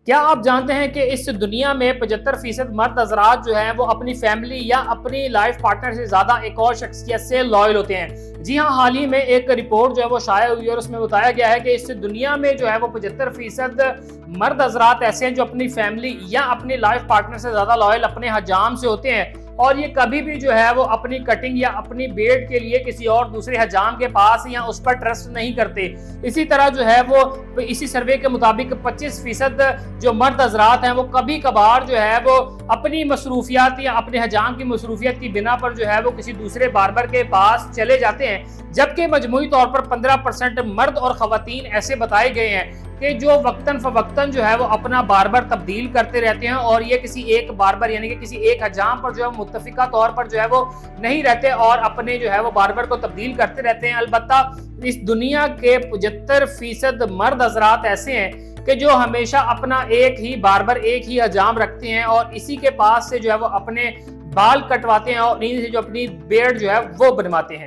کیا آپ جانتے ہیں کہ اس دنیا میں 75% مرد حضرات جو ہیں وہ اپنی فیملی یا اپنی لائف پارٹنر سے زیادہ ایک اور شخصیت سے لائل ہوتے ہیں؟ جی ہاں، حال ہی میں ایک رپورٹ جو ہے وہ شائع ہوئی اور اس میں بتایا گیا ہے کہ اس دنیا میں جو ہے وہ 75% مرد حضرات ایسے ہیں جو اپنی فیملی یا اپنی لائف پارٹنر سے زیادہ لائل اپنے حجام سے ہوتے ہیں، اور یہ کبھی بھی جو ہے وہ اپنی کٹنگ یا اپنی بیڈ کے لیے کسی اور دوسرے حجام کے پاس یا اس پر ٹرسٹ نہیں کرتے۔ اسی طرح جو ہے وہ اسی سروے کے مطابق 25% جو مرد حضرات ہیں وہ کبھی کبھار جو ہے وہ اپنی مصروفیات یا اپنے حجام کی مصروفیت کی بنا پر جو ہے وہ کسی دوسرے باربر کے پاس چلے جاتے ہیں، جبکہ مجموعی طور پر 15% مرد اور خواتین ایسے بتائے گئے ہیں کہ جو وقتاً فوقتاً جو ہے وہ اپنا باربر تبدیل کرتے رہتے ہیں، اور یہ کسی ایک باربر یعنی کہ کسی ایک حجام پر جو ہے متفقہ طور پر جو ہے وہ نہیں رہتے اور اپنے جو ہے وہ باربر کو تبدیل کرتے رہتے ہیں۔ البتہ اس دنیا کے 75% مرد حضرات ایسے ہیں کہ جو ہمیشہ اپنا ایک ہی باربر ایک ہی حجام رکھتے ہیں اور اسی کے پاس سے جو ہے وہ اپنے بال کٹواتے ہیں اور انہیں سے جو اپنی بیئرڈ جو ہے وہ بنواتے ہیں۔